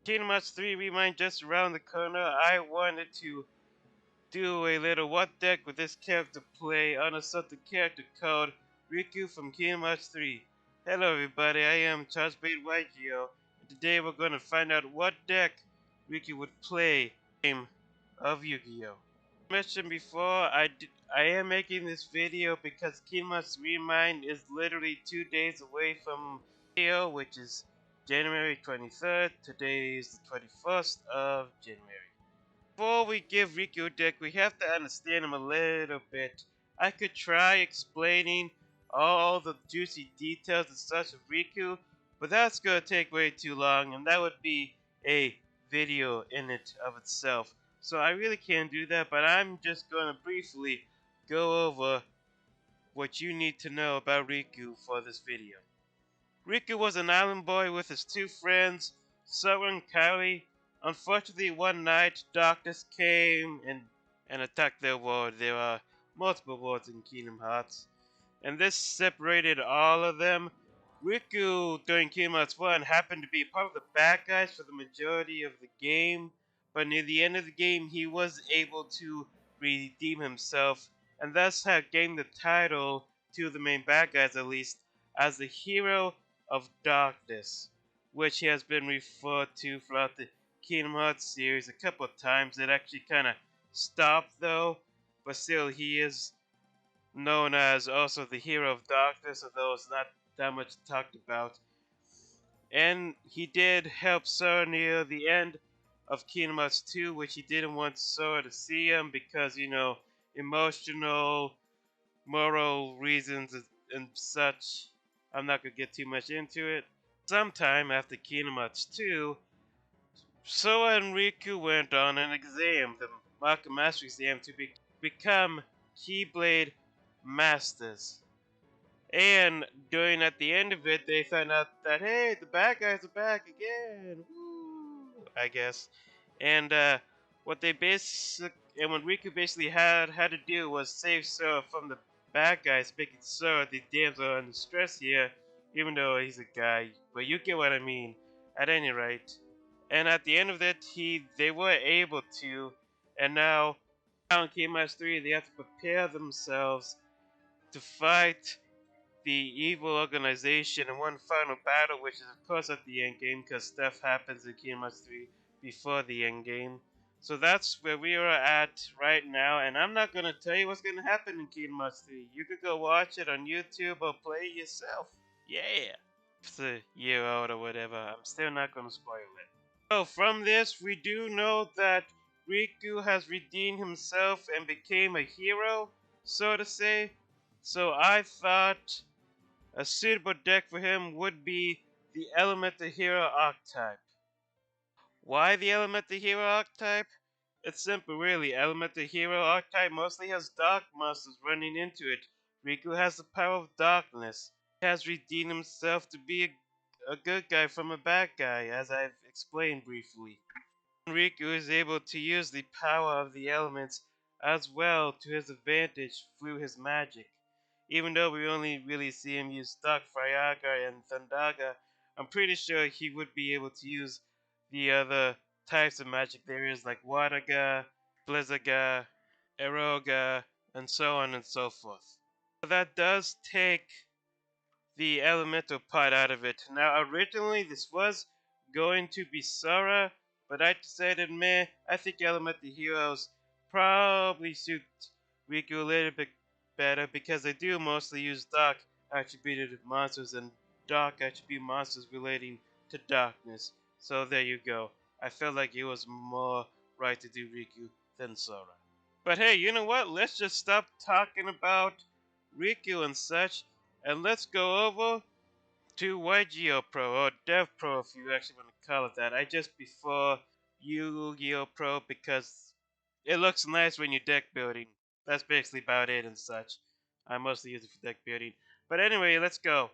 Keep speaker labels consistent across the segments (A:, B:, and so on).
A: Kingdom Hearts 3 Remind just around the corner. I wanted to do a little what deck with this character play on a certain character called Riku from Kingdom Hearts 3. Hello everybody, I am chargebladeygo, and today we're going to find out what deck Riku would play in game of Yu-Gi-Oh! Mentioned before, I am making this video because Kingdom Hearts Remind is literally 2 days away from video, which is January 23rd. Today is the 21st of January. Before we give Riku a deck, we have to understand him a little bit. I could try explaining all the juicy details and such of Riku, but that's gonna take way too long, and that would be a video in it of itself. So I really can't do that, but I'm just gonna briefly go over what you need to know about Riku for this video. Riku was an island boy with his two friends, Sora and Kylie. Unfortunately, one night, darkness came and attacked their world. There are multiple worlds in Kingdom Hearts, and this separated all of them. Riku, during Kingdom Hearts 1, happened to be part of the bad guys for the majority of the game, but near the end of the game, he was able to redeem himself, and thus have gained the title to the main bad guys, at least, as the hero of darkness, which he has been referred to throughout the Kingdom Hearts series a couple of times. It actually kind of stopped though, but still he is known as also the hero of darkness, although it's not that much talked about. And he did help Sora near the end of Kingdom Hearts 2, which he didn't want Sora to see him because, emotional, moral reasons and such. I'm not going to get too much into it. Sometime after Kingdom Hearts 2, Sora and Riku went on an exam, the Market Master exam, to become Keyblade Masters. And during at the end of it, they found out that hey, the bad guys are back again. Woo! I guess. And what they what Riku basically had to do was save Sora from the bad guys, making Sora the damsel in distress here, even though he's a guy. But you get what I mean. At any rate. And at the end of it, they were able to, and now in Kingdom Hearts 3, they have to prepare themselves to fight the evil organization in one final battle, which is of course at the end game, because stuff happens in Kingdom Hearts 3 before the end game. So that's where we are at right now, and I'm not gonna tell you what's gonna happen in Kingdom Hearts 3. You could go watch it on YouTube or play it yourself. Yeah, it's a year old or whatever. I'm still not gonna spoil it. So from this, we do know that Riku has redeemed himself and became a hero, so to say. So I thought a suitable deck for him would be the Elemental Hero archetype. Why the Elemental Hero archetype? It's simple really. Elemental Hero archetype mostly has dark monsters running into it. Riku has the power of darkness. He has redeemed himself to be a good guy from a bad guy, as I've explained briefly. Riku is able to use the power of the elements as well to his advantage through his magic. Even though we only really see him use Dark Fyaga and Thundaga, I'm pretty sure he would be able to use the other types of magic there is, like Wadaga, Blizzaga, Eroga, and so on and so forth. But that does take the elemental part out of it. Now, originally this was going to be Sora, but I decided, meh, I think elemental heroes probably suit Riku a little bit better because they do mostly use dark attributed monsters and dark attribute monsters relating to darkness. So there you go. I felt like it was more right to do Riku than Sora. But hey, you know what? Let's just stop talking about Riku and such, and let's go over to yugioh Pro, or Dev Pro if you actually want to call it that. I just prefer Yu-Gi-Oh! Pro because it looks nice when you're deck building. That's basically about it and such. I mostly use it for deck building. But anyway, let's go.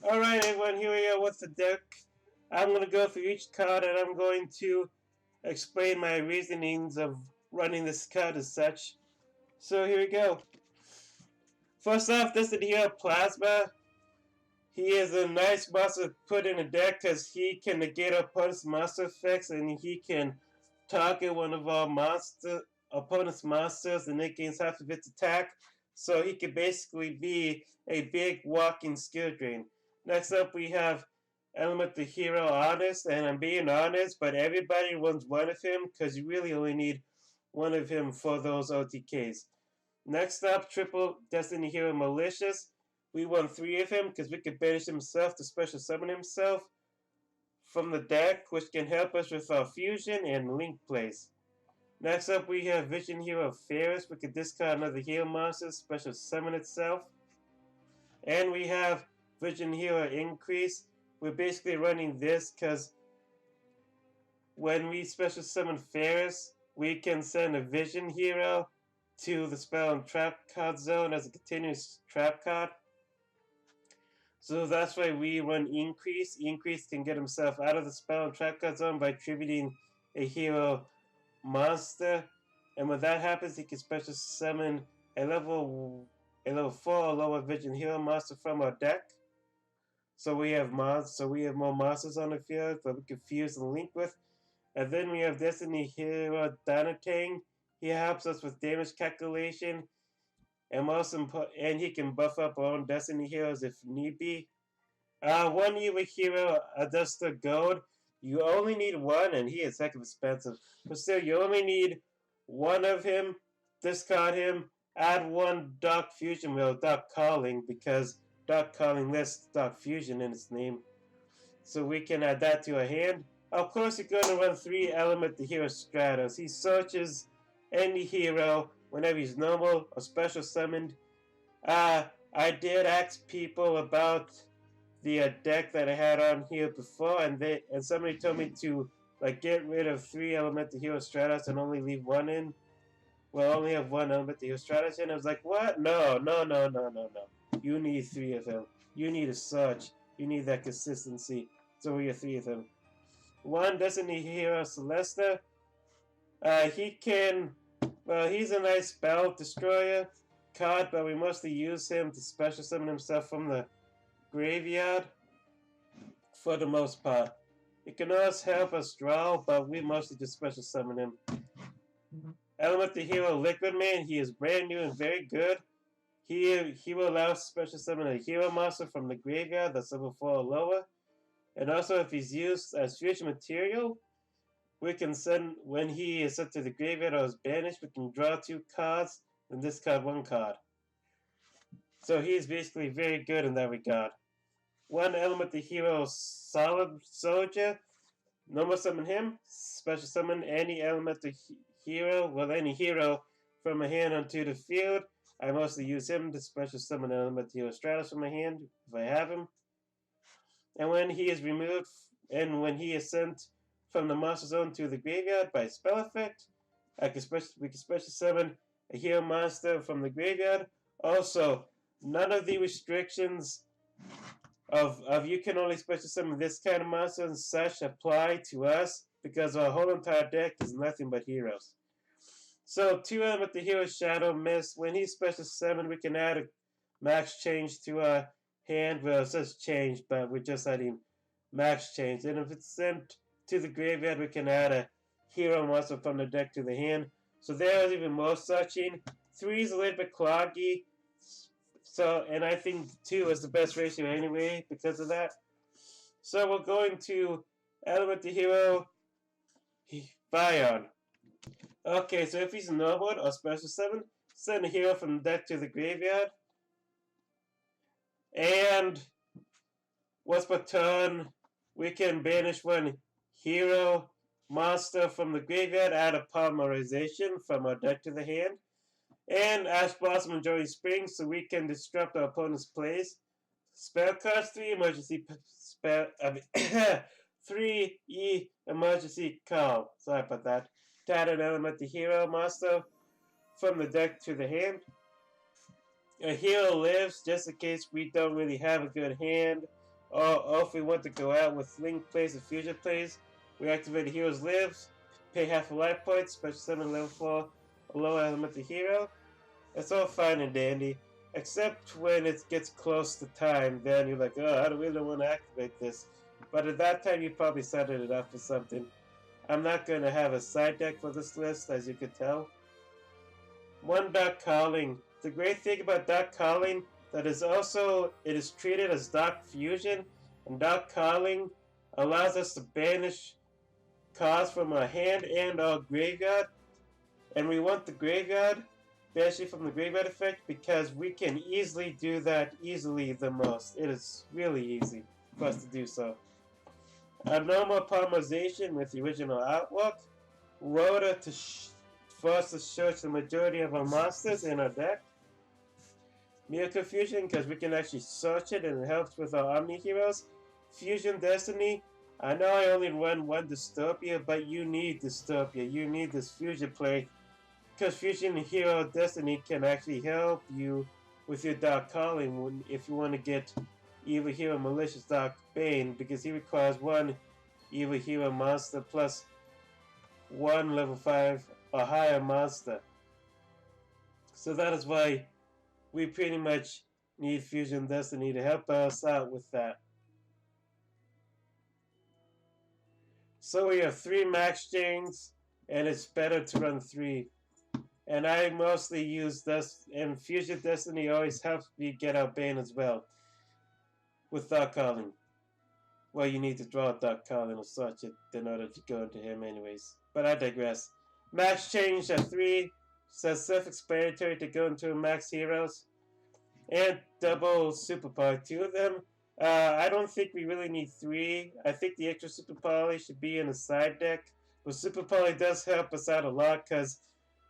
A: Alright everyone, here we are with the deck. I'm going to go through each card and I'm going to explain my reasonings of running this card as such. So here we go. First off, this is here Plasma. He is a nice monster to put in a deck because he can negate opponent's monster effects and he can target one of our opponent's monsters and it gains half of its attack. So he could basically be a big walking skill drain. Next up we have Element the Hero Honest, and I'm being honest, but everybody runs one of him because you really only need one of him for those OTKs. Next up, Triple Destiny Hero Malicious. We won 3 of him because we could banish himself to special summon himself from the deck, which can help us with our fusion and link plays. Next up, we have Vision Hero Ferris. We could discard another hero monster, special summon itself. And we have Vision Hero Increase. We're basically running this because when we special summon Ferris, we can send a Vision Hero to the spell and trap card zone as a continuous trap card. So that's why we run Increase. Increase can get himself out of the spell and trap card zone by attributing a hero monster. And when that happens, he can special summon a level 4 or lower Vision Hero monster from our deck. So we have more monsters on the field that we can fuse and link with. And then we have Destiny Hero Donatang. He helps us with damage calculation, and he can buff up our own Destiny heroes if need be. One evil hero, Adusta Gold. You only need one, and he is heck of expensive. But still, you only need one of him. Discard him. Add one Dark Fusion with Dark Calling, because Dark Calling lists Dark Fusion in its name. So we can add that to our hand. Of course, you're going to run 3 Element the Hero Stratos. He searches any hero whenever he's normal or special summoned. I did ask people about the deck that I had on here before, and somebody told me to get rid of 3 Element the Hero Stratos and only leave one in. Well, only have 1 Element the Hero Stratos in. I was like, what? No. You need 3 of them. You need a search. You need that consistency. So we have 3 of them. 1 Destiny Hero Celesta. He's a nice spell destroyer card, but we mostly use him to special summon himself from the graveyard for the most part. It can also help us draw, but we mostly just special summon him. Element the Hero Liquid Man. He is brand new and very good. He will allow us to special summon a hero monster from the graveyard that's level 4 or lower. And also, if he's used as fusion material, we can send, when he is sent to the graveyard or is banished, we can draw 2 cards and discard 1 card. So he's basically very good in that regard. 1 Element the Hero Solid Soldier. Normal summon him. Special summon any Element the Hero, any hero from a hand onto the field. I mostly use him to special summon an Element the Hero Stratos from my hand if I have him. And when he is removed, and when he is sent from the monster zone to the graveyard by spell effect, we can special summon a hero monster from the graveyard. Also, none of the restrictions of you can only special summon this kind of monster and such apply to us, because our whole entire deck is nothing but heroes. So 2 Element the Hero Shadow Mist. When he's special summoned, we can add a max change to our hand. Well, it says change, but we're just adding max change. And if it's sent to the graveyard, we can add a hero monster from the deck to the hand. So there's even more searching. 3 is a little bit cloggy. So, and I think 2 is the best ratio anyway because of that. So we're going to Element the Hero Bion. Okay, so if he's normal or special summon, send a hero from the deck to the graveyard. And once per turn, we can banish 1 hero monster from the graveyard, add a polymerization from our deck to the hand. And Ash Blossom Enjoying Spring, so we can disrupt our opponent's plays. Spell cards, 3 emergency spell. 3 emergency call. Sorry about that. To add an Element the Hero monster from the deck to the hand. A hero lives just in case we don't really have a good hand, or if we want to go out with link plays and fusion plays. We activate the hero's lives, pay half a life point, special summon level 4 a low Element the Hero. It's all fine and dandy. Except when it gets close to time, then you're like, oh, I don't really want to activate this. But at that time, you probably set it up for something. I'm not going to have a side deck for this list, as you could tell. One Dark Calling. The great thing about Dark Calling that is also it is treated as Dark Fusion, and Dark Calling allows us to banish cards from our hand and our graveyard. And we want the graveyard, especially from the graveyard effect, because we can easily do that the most. It is really easy for us to do so. A normal polymerization with the original artwork. Rhoda for us to search the majority of our monsters in our deck. Miracle Fusion, because we can actually search it and it helps with our Omni Heroes. Fusion Destiny. I know I only run one Dystopia, but you need Dystopia. You need this fusion play, because Fusion Hero Destiny can actually help you with your Dark Calling if you want to get Evil Hero Malicious Dark Bane, because he requires one Evil Hero monster plus one level 5 or higher monster. So that is why we pretty much need Fusion Destiny to help us out with that. So we have 3 max chains, and it's better to run 3. And I mostly use this, and Fusion Destiny always helps me get out Bane as well. With Dark Calling. Well, you need to draw a Dark Calling or such in order to go into him anyways. But I digress. Max change at 3, so self-explanatory to go into Max Heroes. And double Super Poly, 2 of them. I don't think we really need 3. I think the extra Super Poly should be in a side deck. But Super Poly does help us out a lot, because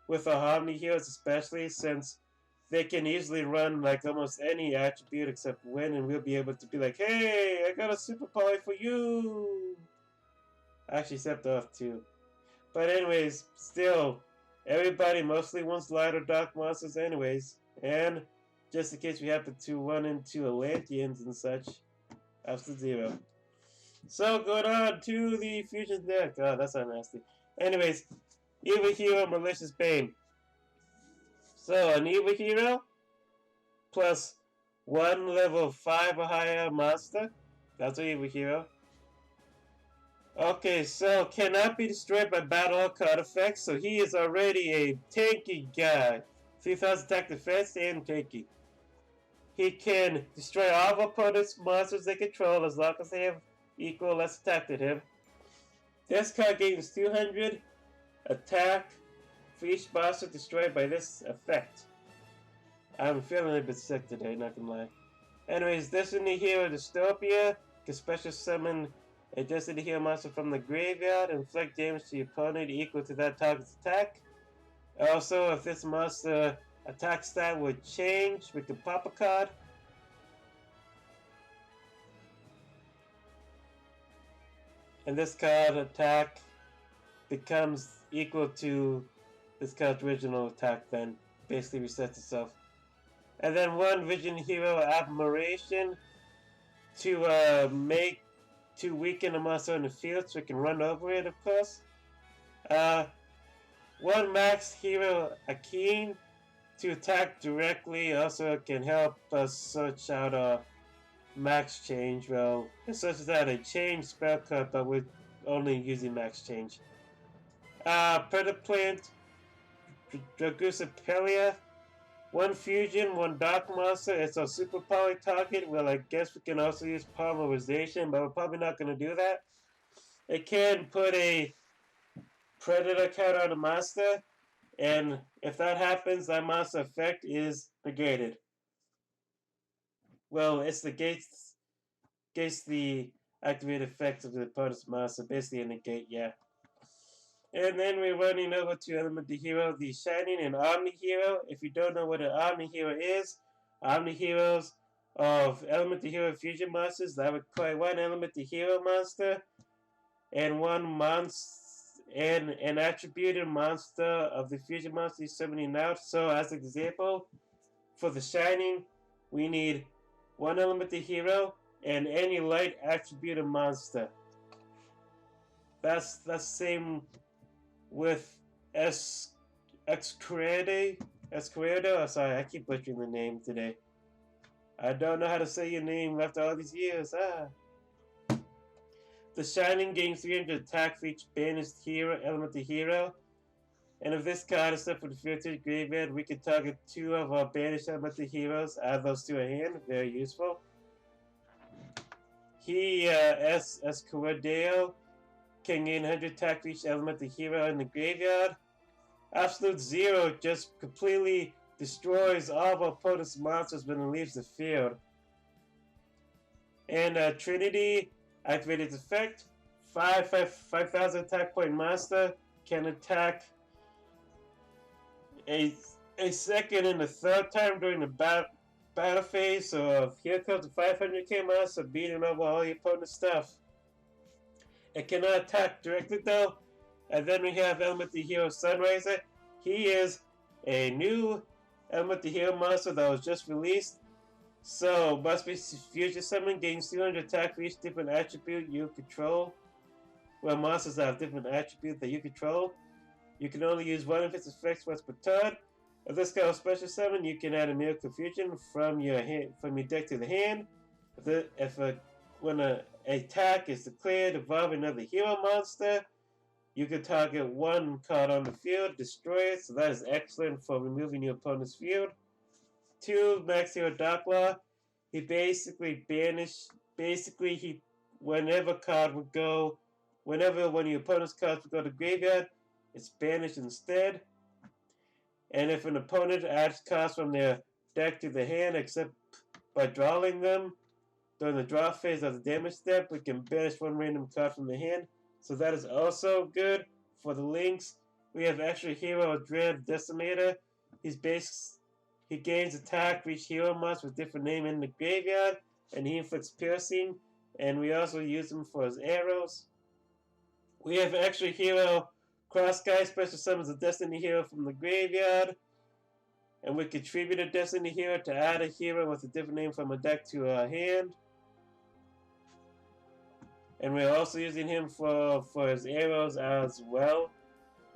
A: with our Omni Heroes especially, since they can easily run like almost any attribute except win, and we'll be able to be like, hey, I got a Super Poly for you! Actually, except off too. But anyways, still, everybody mostly wants light or dark monsters anyways. And just in case we happen to run into Atlanteans and such, after 0. So going on to the fusion deck. Oh, that's not nasty. Anyways, Evil Hero Malicious Bane. So an Evil Hero plus 1 level 5 or higher monster. That's an Evil Hero. Okay, so cannot be destroyed by battle or card effects, so he is already a tanky guy. 3000 attack defense and tanky. He can destroy all of opponent's monsters they control as long as they have equal or less attack to him. This card gains 200 attack for each monster destroyed by this effect. I'm feeling a bit sick today, not gonna lie. Anyways, Destiny Hero Dystopia can special summon a Destiny Hero monster from the graveyard and inflict damage to the opponent equal to that target's attack. Also, if this monster attack stat would change, we could pop a card. And this card attack becomes equal to this card's original attack, then basically resets itself. And then 1 Vision Hero Admiration to weaken a monster in the field so we can run over it, of course. 1 Max Hero Akeen to attack directly, also can help us search out a max change. Well, it searches out a change spell card, but we're only using max change. Predaplant Dragusa Pelia. 1 fusion, 1 dark monster. It's a super poly target. Well, I guess we can also use polymerization, but we're probably not going to do that. It can put a predator card on a monster, and if that happens, that monster effect is negated. Well, it's negates the activated effect of the opponent's monster, basically a negate, yeah. And then we're running over to Element the Hero, the Shining and Omni Hero. If you don't know what an Omni Hero is, Omni Heroes of Element the Hero fusion monsters that require 1 Element the Hero monster and 1 monster and an attributed monster of the fusion monster summoning out. So as an example, for the Shining, we need 1 Element the Hero and any light attributed monster. That's the same with Excrede Esquerdo? Oh, sorry, I keep butchering the name today. I don't know how to say your name after all these years. Ah. The Shining gains 300 attack for each banished hero, elemental hero. And if this card is set for the future graveyard, we can target 2 of our banished elemental heroes, add those to a hand. Very useful. He, Esquerdeo, can gain 100 attack for each elemental hero in the graveyard. Absolute Zero just completely destroys all of our opponent's monsters when it leaves the field. And Trinity activated its effect. 5,000 attack point monster can attack a second and a third time during the battle phase. So here comes the 500k monster beating over all your opponent's stuff. It cannot attack directly though. And then we have Elemental Hero Sunriser. He is a new Elemental Hero monster that was just released. So, must be future summon, gains 200 attack for each different attribute you control. Well, monsters that have different attributes that you control. You can only use one of its effects once per turn. If this guy was special summon, you can add a Mirror Confusion from your deck to the hand. When an attack is declared involving another hero monster, you can target one card on the field, destroy it. So that is excellent for removing your opponent's field. 2, Max Hero Dark Law. He basically whenever one of your opponent's cards would go to graveyard, it's banished instead. And if an opponent adds cards from their deck to the hand, except by drawing them during the draw phase of the damage step, we can banish one random card from the hand. So that is also good for the links. We have extra hero Dread Decimator. He gains attack for each hero monster with different name in the graveyard, and he inflicts piercing. And we also use him for his arrows. We have extra hero Cross Guy, special summons a Destiny hero from the graveyard. And we contribute a Destiny hero to add a hero with a different name from a deck to a hand. And we're also using him for his arrows as well.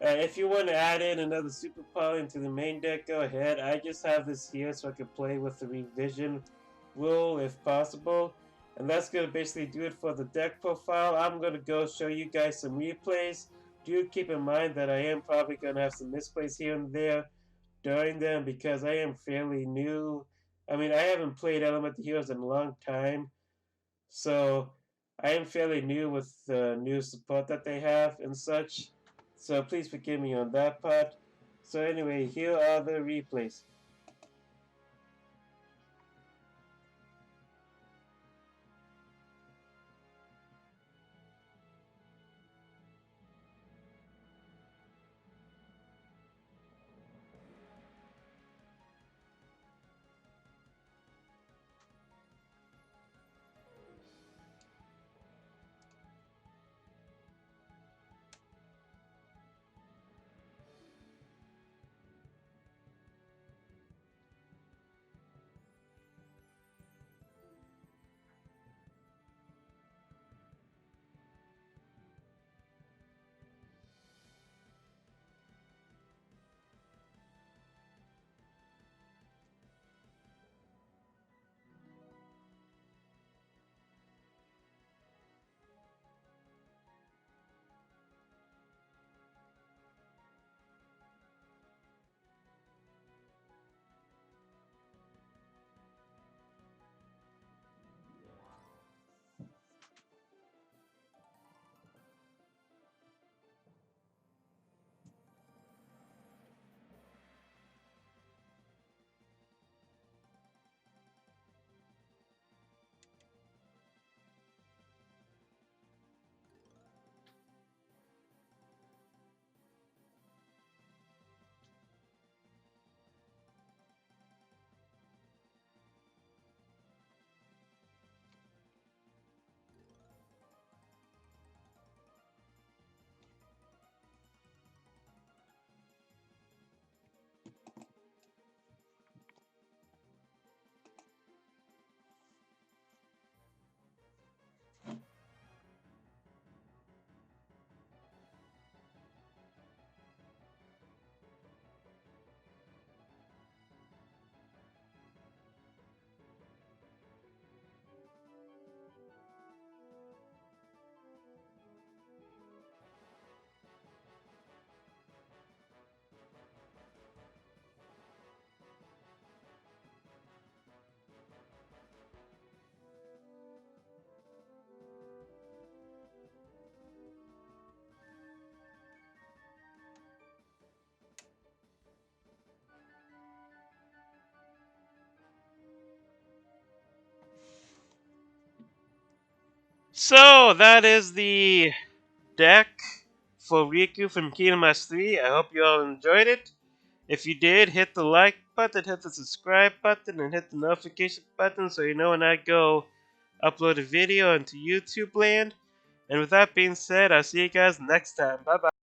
A: If you want to add in another super power into the main deck, go ahead. I just have this here so I can play with the revision rule if possible. And that's going to basically do it for the deck profile. I'm going to go show you guys some replays. Do keep in mind that I am probably going to have some misplays here and there during them because I am fairly new. I mean, I haven't played Elemental Heroes in a long time. So I am fairly new with the new support that they have and such. So please forgive me on that part. So anyway, here are the replays. So that is the deck for Riku from Kingdom Hearts 3. I hope you all enjoyed it. If you did, hit the like button, hit the subscribe button, and hit the notification button so you know when I go upload a video into YouTube land. And with that being said, I'll see you guys next time. Bye bye.